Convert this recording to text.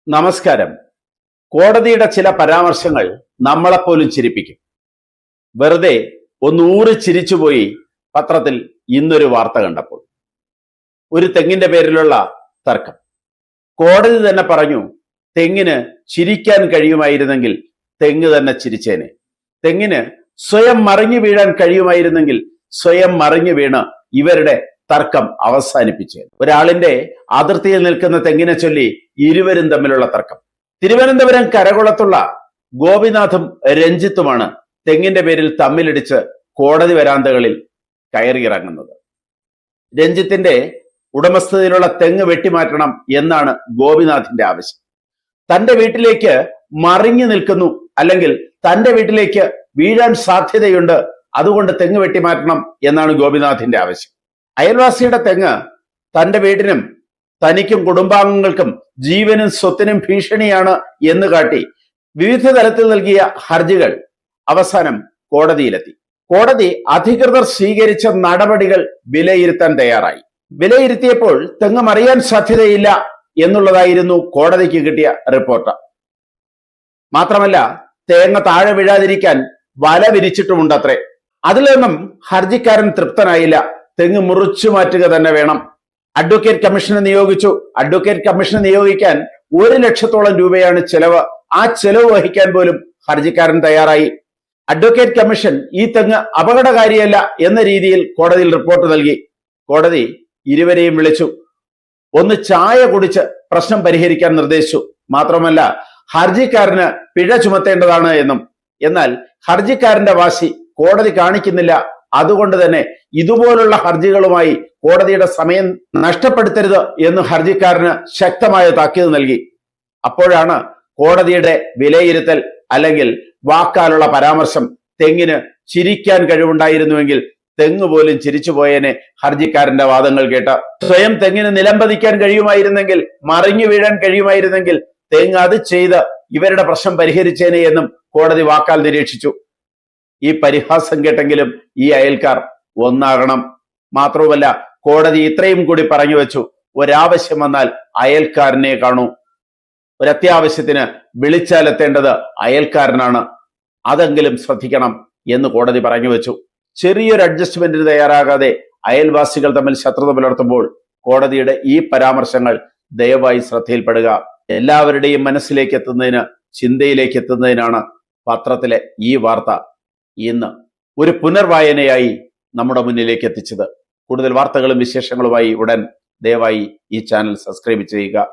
നമസ്കാരം. കോടതിയുടെ ചില പരാമർശങ്ങൾ നമ്മളെപ്പോലും ചിരിപ്പിക്കും. വെറുതെ ഒന്നൂറി ചിരിച്ചുപോയി പത്രത്തിൽ ഇന്നൊരു വാർത്ത കണ്ടപ്പോൾ. ഒരു തെങ്ങിന്റെ പേരിലുള്ള തർക്കം. കോടതി തന്നെ പറഞ്ഞു, തെങ്ങിന് ചിരിക്കാൻ കഴിയുമായിരുന്നെങ്കിൽ തെങ്ങ് തന്നെ ചിരിച്ചേനെ. തെങ്ങിന് സ്വയം മറിഞ്ഞു വീഴാൻ കഴിയുമായിരുന്നെങ്കിൽ സ്വയം മറിഞ്ഞു വീണ് ഇവരുടെ തർക്കം അവസാനിപ്പിച്ചേനെ. ഒരാളിന്റെ അതിർത്തിയിൽ നിൽക്കുന്ന തെങ്ങിനെ ചൊല്ലി ഇരുവരും തമ്മിലുള്ള തർക്കം. തിരുവനന്തപുരം കരകുളത്തുള്ള ഗോപിനാഥും രഞ്ജിത്തുമാണ് തെങ്ങിന്റെ പേരിൽ തമ്മിലിടിച്ച് കോടതി വരാന്തകളിൽ കയറിയിറങ്ങുന്നത്. രഞ്ജിത്തിന്റെ ഉടമസ്ഥതയിലുള്ള തെങ്ങ് വെട്ടിമാറ്റണം എന്നാണ് ഗോപിനാഥിന്റെ ആവശ്യം. തന്റെ വീട്ടിലേക്ക് മറിഞ്ഞു നിൽക്കുന്നു, അല്ലെങ്കിൽ തന്റെ വീട്ടിലേക്ക് വീഴാൻ സാധ്യതയുണ്ട്, അതുകൊണ്ട് തെങ്ങ് വെട്ടിമാറ്റണം എന്നാണ് ഗോപിനാഥിന്റെ ആവശ്യം. അയൽവാസിയുടെ തെങ്ങ് തന്റെ വീടിനും തനിക്കും കുടുംബാംഗങ്ങൾക്കും ജീവനും സ്വത്തിനും ഭീഷണിയാണ് എന്ന് കാട്ടി വിവിധ തലത്തിൽ നൽകിയ ഹർജികൾ അവസാനം കോടതിയിലെത്തി. കോടതി അധികൃതർ സ്വീകരിച്ച നടപടികൾ വിലയിരുത്താൻ തയ്യാറായി. വിലയിരുത്തിയപ്പോൾ തെങ്ങ് മറിയാൻ സാധ്യതയില്ല എന്നുള്ളതായിരുന്നു കോടതിക്ക് കിട്ടിയ റിപ്പോർട്ട്. മാത്രമല്ല, തേങ്ങ താഴെ വീഴാതിരിക്കാൻ വല വിരിച്ചിട്ടുമുണ്ടത്രേ. അതിൽ നിന്നും ഹർജിക്കാരൻ തൃപ്തനായില്ല. തെങ്ങ് മുറിച്ചു മാറ്റുക തന്നെ വേണം. അഡ്വക്കേറ്റ് കമ്മീഷനെ നിയോഗിച്ചു. അഡ്വക്കേറ്റ് കമ്മീഷനെ നിയോഗിക്കാൻ 1 ലക്ഷത്തോളം രൂപയാണ് ചെലവ്. ആ ചെലവ് വഹിക്കാൻ പോലും ഹർജിക്കാരൻ തയ്യാറായി. അഡ്വക്കേറ്റ് കമ്മീഷൻ ഈ തെങ്ങ് അപകടകാരിയല്ല എന്ന രീതിയിൽ കോടതിയിൽ റിപ്പോർട്ട് നൽകി. കോടതി ഇരുവരെയും വിളിച്ചു. ഒന്ന് ചായ കുടിച്ച് പ്രശ്നം പരിഹരിക്കാൻ നിർദ്ദേശിച്ചു. മാത്രമല്ല, ഹർജിക്കാരന് പിഴ ചുമത്തേണ്ടതാണ് എന്നും. എന്നാൽ ഹർജിക്കാരന്റെ വാശി കോടതി കാണിക്കുന്നില്ല. അതുകൊണ്ട് തന്നെ ഇതുപോലുള്ള ഹർജികളുമായി കോടതിയുടെ സമയം നഷ്ടപ്പെടുത്തരുത് എന്ന് ഹർജിക്കാരന് ശക്തമായ താക്കീത് നൽകി. അപ്പോഴാണ് കോടതിയുടെ വിലയിരുത്തൽ, അല്ലെങ്കിൽ വാക്കാലുള്ള പരാമർശം, തെങ്ങിന് ചിരിക്കാൻ കഴിവുണ്ടായിരുന്നുവെങ്കിൽ തെങ്ങ് പോലും ചിരിച്ചുപോയേനെ ഹർജിക്കാരന്റെ വാദങ്ങൾ കേട്ട്. സ്വയം തെങ്ങിന് നിലംപതിക്കാൻ കഴിയുമായിരുന്നെങ്കിൽ, മറിഞ്ഞു വീഴാൻ കഴിയുമായിരുന്നെങ്കിൽ തെങ്ങ് അത് ചെയ്ത് ഇവരുടെ പ്രശ്നം പരിഹരിച്ചേനെ എന്നും കോടതി വാക്കാൽ നിരീക്ഷിച്ചു. ഈ പരിഹാസം കേട്ടെങ്കിലും ഈ അയൽക്കാർ ഒന്നാകണം. മാത്രവുമല്ല, കോടതി ഇത്രയും കൂടി പറഞ്ഞു വെച്ചു, ഒരാവശ്യം വന്നാൽ അയൽക്കാരനെ കാണൂ. ഒരത്യാവശ്യത്തിന് വിളിച്ചാലെത്തേണ്ടത് അയൽക്കാരനാണ്, അതെങ്കിലും ശ്രദ്ധിക്കണം എന്ന് കോടതി പറഞ്ഞു വെച്ചു. ചെറിയൊരു അഡ്ജസ്റ്റ്മെന്റിന് തയ്യാറാകാതെ അയൽവാസികൾ തമ്മിൽ ശത്രുത പുലർത്തുമ്പോൾ കോടതിയുടെ ഈ പരാമർശങ്ങൾ ദയവായി ശ്രദ്ധയിൽപ്പെടുക. എല്ലാവരുടെയും മനസ്സിലേക്ക് എത്തുന്നതിന്, ചിന്തയിലേക്ക് എത്തുന്നതിനാണ് പത്രത്തിലെ ഈ വാർത്ത ഇന്ന് ഒരു പുനർവായനയായി നമ്മുടെ മുന്നിലേക്ക് എത്തിച്ചത്. കൂടുതൽ വാർത്തകളും വിശേഷങ്ങളുമായി ഉടൻ ദയവായി ഈ ചാനൽ സബ്സ്ക്രൈബ് ചെയ്യുക.